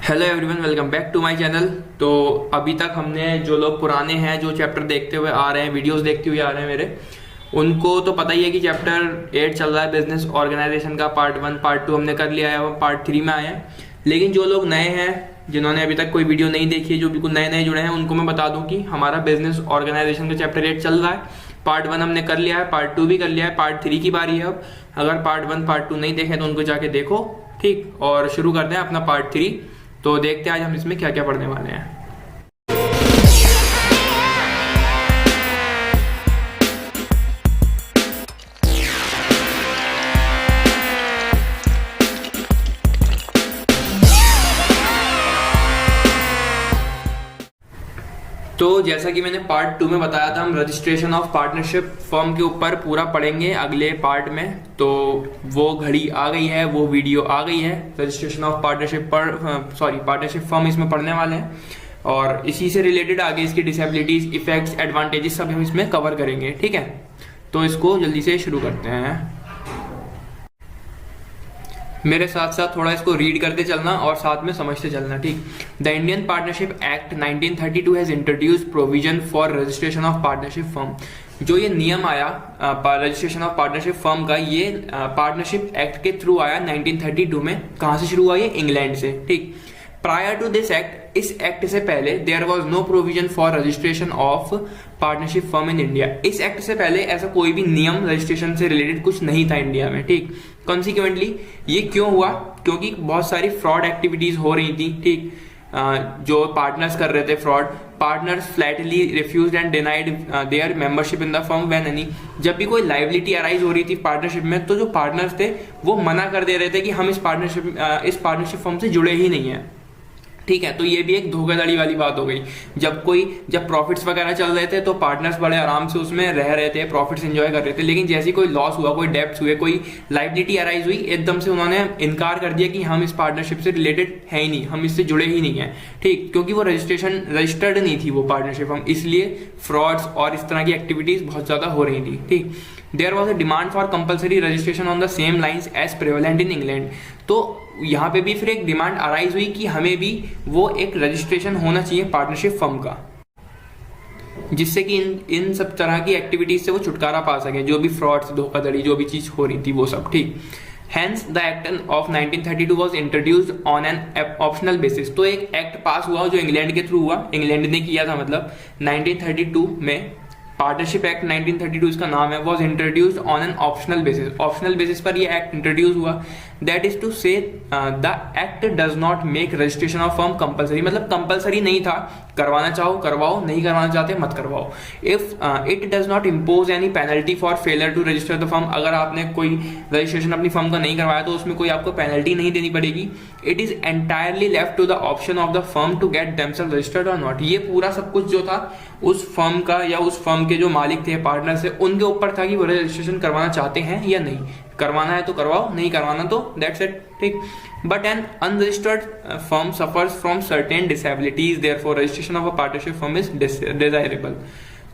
Hello everyone, welcome back to my channel. तो अभी तक हमने जो लोग पुराने हैं, जो चैप्टर देखते हुए आ रहे हैं, वीडियोस देखते हुए आ रहे हैं मेरे, उनको तो पता ही है कि चैप्टर 8 चल रहा है बिजनेस ऑर्गेनाइजेशन का। पार्ट 1 पार्ट 2 हमने कर लिया है, अब पार्ट 3 में आए हैं। लेकिन जो लोग नए हैं, जिन्होंने अभी तक कोई वीडियो नहीं देखी है, जो बिल्कुल नए नए जुड़े हैं, उनको मैं बता दूं कि हमारा बिजनेस ऑर्गेनाइजेशन का चैप्टर 8 चल रहा है। पार्ट 1 हमने कर लिया है, पार्ट 2 भी कर लिया है, पार्ट 3 की बारी है अब। अगर पार्ट 1 पार्ट 2 नहीं देखे तो उनको जाके देखो, ठीक। और शुरू करते हैं अपना पार्ट 3। तो देखते हैं आज हम इसमें क्या क्या पढ़ने वाले हैं। तो जैसा कि मैंने पार्ट 2 में बताया था, हम रजिस्ट्रेशन ऑफ पार्टनरशिप फर्म के ऊपर पूरा पढ़ेंगे अगले पार्ट में। तो वो घड़ी आ गई है, वो वीडियो आ गई है। Registration of partnership partnership firm इसमें पढ़ने वाले हैं, और इसी से रिलेटेड आगे इसकी डिसेबिलिटीज, इफेक्ट्स, एडवांटेजेस सब हम इसमें कवर करेंगे, ठीक है। तो इसको जल्दी से शुरू करते हैं। मेरे साथ साथ थोड़ा इसको रीड करते चलना और साथ में समझते चलना, ठीक। The Indian partnership act 1932 has introduced provision for registration of partnership firm. जो ये नियम आया रजिस्ट्रेशन ऑफ पार्टनरशिप फर्म का, ये पार्टनरशिप एक्ट के थ्रू आया 1932 में। कहां से शुरू हुआ? ये इंग्लैंड से, ठीक। प्रायर टू दिस एक्ट, इस एक्ट से पहले there was no provision for registration of partnership firm in India. इस एक्ट से पहले ऐसा कोई भी नियम रजिस्ट्रेशन से रिलेटेड कुछ नहीं था इंडिया में, ठीक। कॉन्सिक्वेंटली ये क्यों हुआ? क्योंकि बहुत सारी फ्रॉड एक्टिविटीज हो रही थी, ठीक। जो पार्टनर्स कर रहे थे fraud, partners flatly refused and denied their membership in the firm when any. जब भी कोई लाइबिलिटी अराइज हो रही थी पार्टनरशिप में, तो जो पार्टनर्स थे वो मना कर दे रहे थे कि हम इस पार्टनरशिप फर्म से जुड़े ही नहीं है, ठीक है। तो ये भी एक धोखाधड़ी वाली बात हो गई। जब प्रॉफिट्स वगैरह चल रहे थे तो पार्टनर्स बड़े आराम से उसमें रह रहे थे, प्रॉफिट्स एंजॉय कर रहे थे। लेकिन जैसे कोई लॉस हुआ, कोई डेब्ट्स हुए, कोई लाइबिलिटी अराइज हुई, एकदम से उन्होंने इनकार कर दिया कि हम इस पार्टनरशिप से रिलेटेड है ही नहीं, हम इससे जुड़े ही नहीं है, ठीक। क्योंकि वो रजिस्टर्ड नहीं थी वो पार्टनरशिप फर्म, इसलिए फ्रॉड्स और इस तरह की एक्टिविटीज बहुत ज्यादा हो रही थी, ठीक। There was a demand for compulsory registration on the same lines as prevalent in England. तो यहाँ पे भी फिर एक डिमांड अराइज हुई कि हमें भी वो एक रजिस्ट्रेशन होना चाहिए पार्टनरशिप फर्म का, जिससे कि इन सब तरह की एक्टिविटीज से वो छुटकारा पा सके, जो भी फ्रॉड्स, धोखाधड़ी, जो भी चीज हो रही थी वो सब, ठीक। Hence the Act of 1932 was introduced on an optional basis। तो एक एक्ट पास हुआ जो इंग्लैंड के थ्रू हुआ, इंग्लैंड ने किया था, मतलब 1932 में पार्टनरशिप एक्ट 1932 इसका नाम है, was introduced on an optional basis. Optional basis पर यह एक्ट इंट्रोड्यूस हुआ। दैट इज टू से the act does not make registration of firm compulsory. मतलब कंपलसरी नहीं था, करवाना चाहो करवाओ, नहीं करवाना चाहते मत करवाओ। If it does not impose any penalty for failure to register the firm. अगर आपने कोई रजिस्ट्रेशन अपनी फर्म का नहीं करवाया तो उसमें कोई आपको पेनल्टी नहीं देनी पड़ेगी। It is entirely left to the option of the firm to get themselves registered और नॉट। ये पूरा सब कुछ जो था उस फर्म का या उस फर्म के जो मालिक थे, पार्टनर से, उनके ऊपर था कि वो रजिस्ट्रेशन करवाना चाहते हैं या नहीं। करवाना है तो करवाओ, नहीं करवाना तो दैट्स इट, ठीक। But N unregistered firm suffers from certain disabilities, therefore registration of a partnership firm is desirable.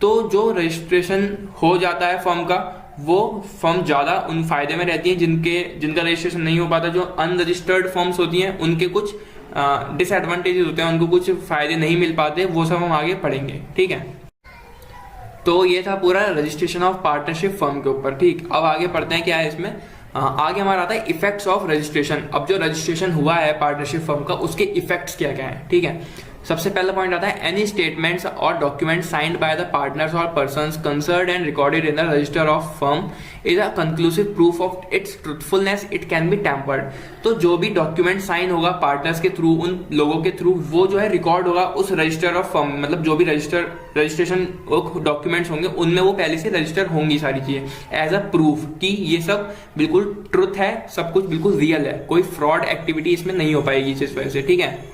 तो जो रजिस्ट्रेशन हो जाता है फर्म का, वो फर्म ज्यादा उन फायदे में रहती है जिनका रजिस्ट्रेशन नहीं हो पाता। जो अनरजिस्टर्ड फर्म्स होती हैं उनके कुछ डिसएडवांटेजेस होते हैं, उनको कुछ फायदे नहीं मिल पाते, वो सब हम आगे पढ़ेंगे, ठीक है। तो ये था पूरा रजिस्ट्रेशन ऑफ पार्टनरशिप फर्म के ऊपर, ठीक। अब आगे पढ़ते हैं क्या है इसमें। आगे हमारा आता है इफेक्ट्स ऑफ रजिस्ट्रेशन। अब जो रजिस्ट्रेशन हुआ है पार्टनरशिप फर्म का, उसके इफेक्ट्स क्या क्या है, ठीक है। सबसे पहला पॉइंट आता है एनी स्टेटमेंट्स और document signed by the partners और persons concerned and recorded in the register of firm is a conclusive proof of its truthfulness, it can be tampered. तो जो भी डॉक्यूमेंट साइन होगा पार्टनर्स के through, उन लोगों के थ्रू, वो जो है रिकॉर्ड होगा उस रजिस्टर ऑफ फर्म। मतलब जो भी रजिस्ट्रेशन डॉक्यूमेंट्स होंगे उनमें वो पहले से रजिस्टर होंगी सारी चीजें एज अ प्रूफ कि ये सब बिल्कुल ट्रुथ है, सब कुछ बिल्कुल रियल है, कोई फ्रॉड एक्टिविटी इसमें नहीं हो पाएगी इस वजह से, ठीक है।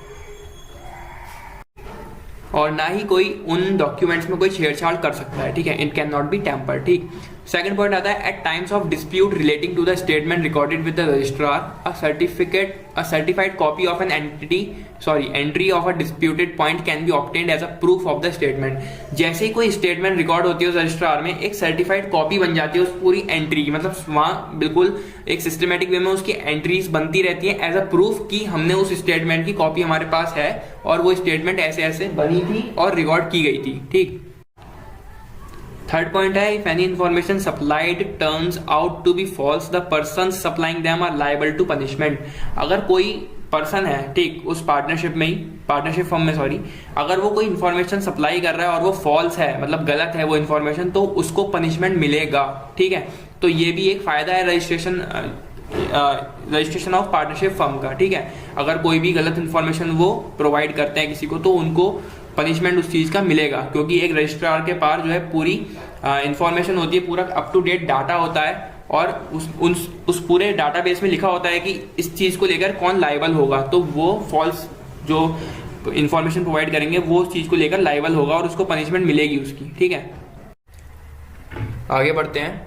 और ना ही कोई उन डॉक्यूमेंट्स में कोई छेड़छाड़ कर सकता है, ठीक है। It can not be tampered, ठीक। सेकंड पॉइंट आता है at times of dispute relating to the statement recorded with the registrar a certified copy of an entry of a disputed point can be obtained as a proof of the statement. जैसे ही कोई statement record होती है उस registrar में, एक certified copy बन जाती है उस पूरी एंट्री की, मतलब वहां बिल्कुल एक सिस्टमेटिक वे में उसकी एंट्रीज बनती रहती है एज अ प्रूफ कि हमने उस स्टेटमेंट की कॉपी हमारे पास है और वो स्टेटमेंट ऐसे ऐसे बनी थी और रिकॉर्ड की गई थी। ठीक। थर्ड पॉइंट है if any information supplied turns out to be false the person supplying them are liable to punishment. अगर कोई पर्सन है, ठीक, उस पार्टनरशिप में ही, पार्टनरशिप फर्म में सॉरी, अगर वो कोई इंफॉर्मेशन सप्लाई कर रहा है और वो फॉल्स है, मतलब गलत है वो इंफॉर्मेशन, तो उसको पनिशमेंट मिलेगा। ठीक है, तो ये भी एक फायदा है रजिस्ट्रेशन ऑफ पार्टनरशिप फर्म का। ठीक है, अगर कोई भी गलत इंफॉर्मेशन वो प्रोवाइड करते हैं किसी को तो उनको पनिशमेंट उस चीज का मिलेगा, क्योंकि एक रजिस्ट्रार के पास जो है पूरी इंफॉर्मेशन होती है, पूरा अप टू डेट डाटा होता है और उस पूरे डाटाबेस में लिखा होता है कि इस चीज को लेकर कौन लायबल होगा, तो वो फॉल्स जो इंफॉर्मेशन प्रोवाइड करेंगे वो उस चीज को लेकर लायबल होगा और उसको पनिशमेंट मिलेगी उसकी। ठीक है, आगे बढ़ते हैं।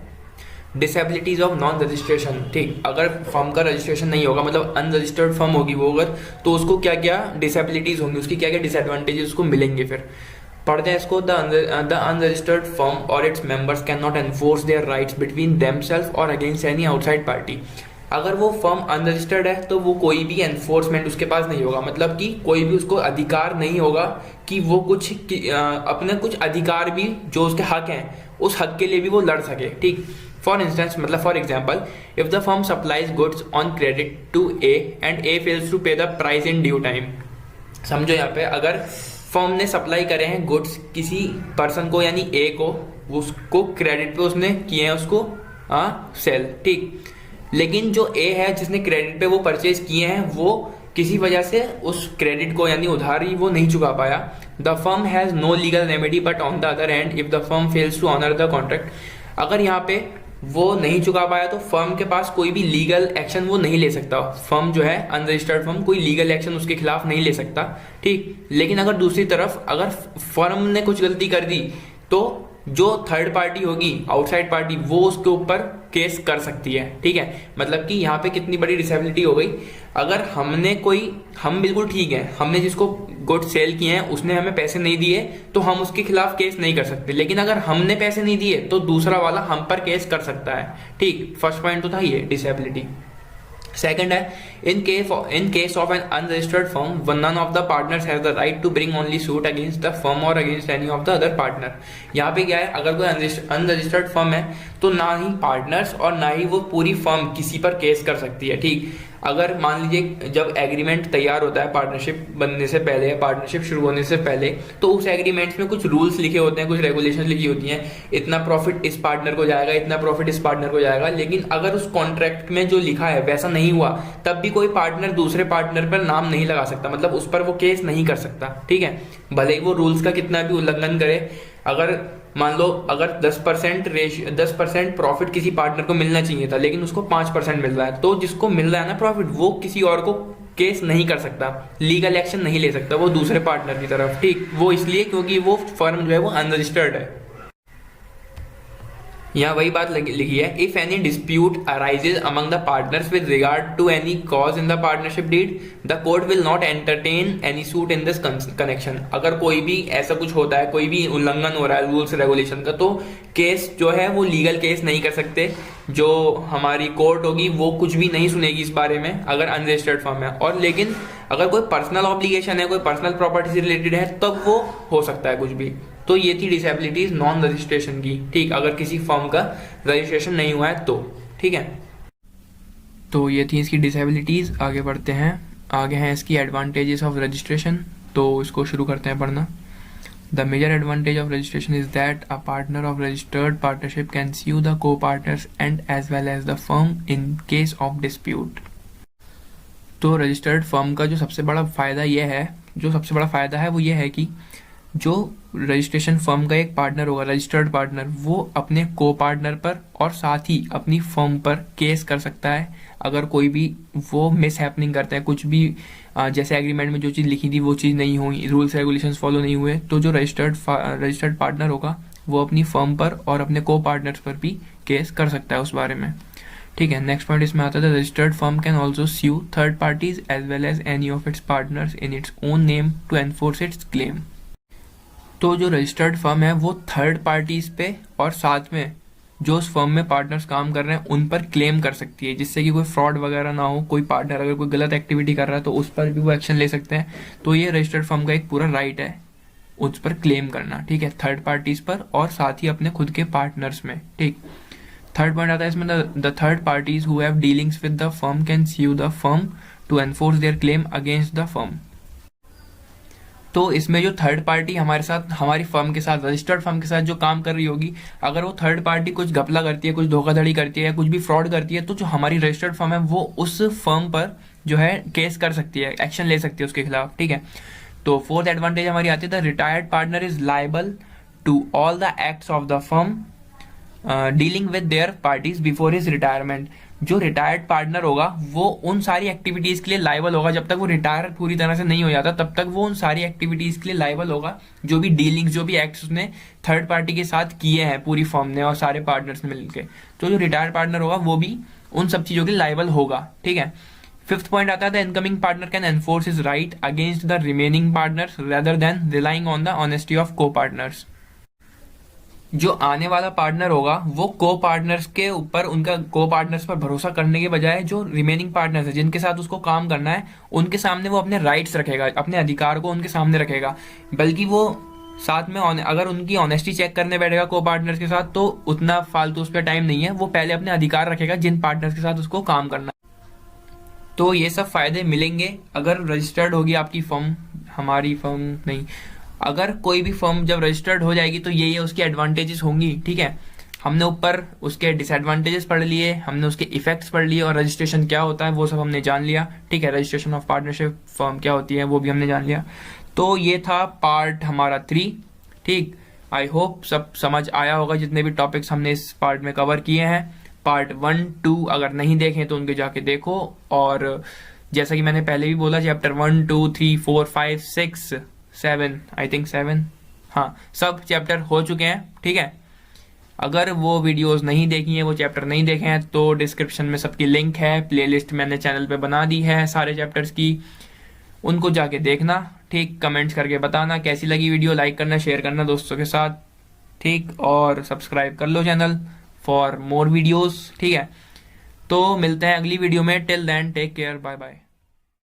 Disabilities of non registration. ठीक, अगर फर्म का रजिस्ट्रेशन नहीं होगा, मतलब अनरजिस्टर्ड फर्म होगी वो, अगर तो उसको क्या क्या डिसेबिलिटीज होंगी, उसकी क्या क्या डिसएडवांटेजेस उसको मिलेंगे। फिर पढ़ते हैं इसको। द अनरजिस्टर्ड फर्म और its members can not enforce their rights between themselves और अगेंस्ट एनी आउटसाइड पार्टी। अगर वो फर्म अनरजिस्टर्ड है तो वो कोई भी एनफोर्समेंट उसके पास नहीं होगा, मतलब कि कोई भी उसको अधिकार नहीं होगा कि वो अपने कुछ अधिकार भी जो उसके हक हैं उस हक के लिए भी वो लड़ सके। ठीक, फॉर इंस्टेंस, मतलब for example, if the firm supplies goods on credit to A and A fails to pay the price in due time. समझो यहाँ पे, अगर फर्म ने सप्लाई करे हैं गुड्स किसी पर्सन को यानी ए को, उसको क्रेडिट पे उसने किए हैं उसको सेल, ठीक, लेकिन जो ए है जिसने क्रेडिट पे वो परचेज किए हैं वो किसी वजह से उस क्रेडिट को यानी उधारी वो नहीं चुका पाया। The firm has no legal remedy but on the other hand if the firm fails to honour the contract. अगर यहाँ पे वो नहीं चुका पाया तो फर्म के पास कोई भी लीगल एक्शन वो नहीं ले सकता। फर्म जो है अनरजिस्टर्ड फर्म कोई लीगल एक्शन उसके खिलाफ नहीं ले सकता। ठीक, लेकिन अगर दूसरी तरफ अगर फर्म ने कुछ गलती कर दी तो जो थर्ड पार्टी होगी, आउटसाइड पार्टी, वो उसके ऊपर केस कर सकती है। ठीक है, मतलब कि यहाँ पे कितनी बड़ी डिसेबिलिटी हो गई। अगर हम बिल्कुल ठीक है, हमने जिसको गुड सेल किए हैं उसने हमें पैसे नहीं दिए तो हम उसके खिलाफ केस नहीं कर सकते, लेकिन अगर हमने पैसे नहीं दिए तो दूसरा वाला हम पर केस कर सकता है। ठीक, फर्स्ट पॉइंट तो था ये डिसेबिलिटी। सेकंड है in case of an unregistered firm none of the partners has the right to bring only suit against the firm और against any of the other partner. यहाँ पे क्या है, अगर कोई अनरजिस्टर्ड फर्म है तो ना ही पार्टनर्स और ना ही वो पूरी फर्म किसी पर केस कर सकती है। ठीक, अगर मान लीजिए जब एग्रीमेंट तैयार होता है पार्टनरशिप बनने से पहले या पार्टनरशिप शुरू होने से पहले, तो उस एग्रीमेंट्स में कुछ रूल्स लिखे होते हैं, कुछ रेगुलेशन लिखी होती हैं, इतना प्रॉफिट इस पार्टनर को जाएगा, इतना प्रॉफिट इस पार्टनर को जाएगा। लेकिन अगर उस कॉन्ट्रैक्ट में जो लिखा है वैसा नहीं हुआ तब भी कोई पार्टनर दूसरे पार्टनर पर नाम नहीं लगा सकता, मतलब उस पर वो केस नहीं कर सकता। ठीक है, भले ही वो रूल्स का कितना भी उल्लंघन करे। अगर मान लो अगर 10% प्रॉफिट किसी पार्टनर को मिलना चाहिए था लेकिन उसको 5% मिल रहा है, तो जिसको मिल रहा है ना प्रॉफिट, वो किसी और को केस नहीं कर सकता, लीगल एक्शन नहीं ले सकता वो दूसरे पार्टनर की तरफ। ठीक, वो इसलिए क्योंकि वो फर्म जो है वो अनरजिस्टर्ड है। यहाँ वही बात लिखी है, if any dispute arises among the partners with regard to any cause in the partnership deed the court will not entertain any suit in this connection. अगर कोई भी ऐसा कुछ होता है, कोई भी उल्लंघन हो रहा है रूल्स रेगुलेशन का, तो केस जो है वो लीगल केस नहीं कर सकते। जो हमारी कोर्ट होगी वो कुछ भी नहीं सुनेगी इस बारे में अगर अनरजिस्टर्ड फर्म है। और लेकिन अगर कोई पर्सनल ऑब्लिगेशन है, कोई पर्सनल प्रॉपर्टी से रिलेटेड है, तब वो हो सकता है कुछ भी। तो ये थी डिसेबिलिटीज नॉन रजिस्ट्रेशन की। ठीक, अगर किसी फर्म का रजिस्ट्रेशन नहीं हुआ है तो। ठीक है, तो ये थी इसकी डिसेबिलिटीज। आगे बढ़ते हैं, आगे हैं इसकी एडवांटेजेस ऑफ रजिस्ट्रेशन। तो इसको शुरू करते हैं पढ़ना। The major advantage of registration is that a partner of registered partnership can sue the co-partners and as well as the firm in case of dispute. तो रजिस्टर्ड फर्म का जो सबसे बड़ा फायदा है वो ये है कि जो रजिस्ट्रेशन फर्म का एक पार्टनर होगा, रजिस्टर्ड पार्टनर, वो अपने को पार्टनर पर और साथ ही अपनी फर्म पर केस कर सकता है अगर कोई भी वो मिस हैपनिंग करता है, कुछ भी जैसे एग्रीमेंट में जो चीज़ लिखी थी वो चीज़ नहीं हुई, रूल्स रेगुलेशंस फॉलो नहीं हुए, तो जो रजिस्टर्ड पार्टनर होगा वो अपनी फर्म पर और अपने को पार्टनर्स पर भी केस कर सकता है उस बारे में, ठीक है। नेक्स्ट पॉइंट इसमें आता है, registered firm can also sue third parties as well as any of its partners in its own name to enforce its claim. तो जो रजिस्टर्ड फर्म है वो थर्ड पार्टीज पे और साथ में जो उस फर्म में पार्टनर्स काम कर रहे हैं उन पर क्लेम कर सकती है, जिससे कि कोई फ्रॉड वगैरह ना हो। कोई पार्टनर अगर कोई गलत एक्टिविटी कर रहा है तो उस पर भी वो एक्शन ले सकते हैं। तो ये रजिस्टर्ड फर्म का एक पूरा राइट है उस पर क्लेम करना, ठीक है, थर्ड पार्टीज पर और साथ ही अपने खुद के पार्टनर्स में, ठीक। थर्ड पॉइंट आता है इसमें, the third parties who have dealings with the firm can sue the firm to enforce their claim against the firm. तो इसमें जो थर्ड पार्टी हमारे साथ, हमारी फर्म के साथ, रजिस्टर्ड फर्म के साथ जो काम कर रही होगी, अगर वो थर्ड पार्टी कुछ घपला करती है, कुछ धोखाधड़ी करती है या कुछ भी फ्रॉड करती है, तो जो हमारी रजिस्टर्ड फर्म है वो उस फर्म पर जो है केस कर सकती है, एक्शन ले सकती है उसके खिलाफ, ठीक है। तो फोर्थ एडवांटेज हमारी आती है, the retired partner is liable to all the acts of the firm dealing with their parties before his retirement. जो रिटायर्ड पार्टनर होगा वो उन सारी एक्टिविटीज के लिए लायबल होगा, जब तक वो रिटायर पूरी तरह से नहीं हो जाता तब तक वो उन सारी एक्टिविटीज के लिए लायबल होगा, जो भी डीलिंग्स, जो भी एक्ट्स उसने थर्ड पार्टी के साथ किए हैं पूरी फर्म ने और सारे पार्टनर्स ने मिलकर। तो जो रिटायर्ड पार्टनर होगा वो भी उन सब चीजों के लिए लायबल होगा, ठीक है। फिफ्थ पॉइंट आता है, the incoming partner can enforce his right against the remaining partners rather than relying on the honesty of को पार्टनर्स। जो आने वाला पार्टनर होगा वो को पार्टनर्स के ऊपर, उनका को पार्टनर्स पर भरोसा करने के बजाय जो रिमेनिंग पार्टनर्स है जिनके साथ उसको काम करना है उनके सामने वो अपने राइट्स रखेगा, अपने अधिकार को उनके सामने रखेगा। बल्कि वो साथ में अगर उनकी ऑनेस्टी चेक करने बैठेगा को पार्टनर्स के साथ तो उतना फालतू उस पर टाइम नहीं है, वो पहले अपने अधिकार रखेगा जिन पार्टनर्स के साथ उसको काम करना है। तो ये सब फायदे मिलेंगे अगर रजिस्टर्ड होगी आपकी फर्म, हमारी फर्म नहीं, अगर कोई भी फर्म जब रजिस्टर्ड हो जाएगी तो ये उसकी एडवांटेजेस होंगी, ठीक है। हमने ऊपर उसके डिसएडवांटेजेस पढ़ लिए, हमने उसके इफेक्ट्स पढ़ लिए और रजिस्ट्रेशन क्या होता है वो सब हमने जान लिया, ठीक है। रजिस्ट्रेशन ऑफ पार्टनरशिप फर्म क्या होती है वो भी हमने जान लिया। तो ये था पार्ट हमारा 3, ठीक। आई होप सब समझ आया होगा जितने भी टॉपिक्स हमने इस पार्ट में कवर किए हैं। पार्ट 1, 2 अगर नहीं देखें तो उनके जाके देखो। और जैसा कि मैंने पहले भी बोला, चैप्टर 1, 2, 3, 4, 5, 6, 7, आई थिंक 7, हाँ, सब चैप्टर हो चुके हैं, ठीक है। अगर वो वीडियोस नहीं देखी हैं, वो चैप्टर नहीं देखे हैं तो डिस्क्रिप्शन में सबकी लिंक है, प्लेलिस्ट मैंने चैनल पे बना दी है सारे चैप्टर्स की, उनको जाके देखना, ठीक। कमेंट्स करके बताना कैसी लगी वीडियो, लाइक करना, शेयर करना दोस्तों के साथ, ठीक। और सब्सक्राइब कर लो चैनल फॉर मोर वीडियोस, ठीक है। तो मिलते हैं अगली वीडियो में, till then take care, bye bye.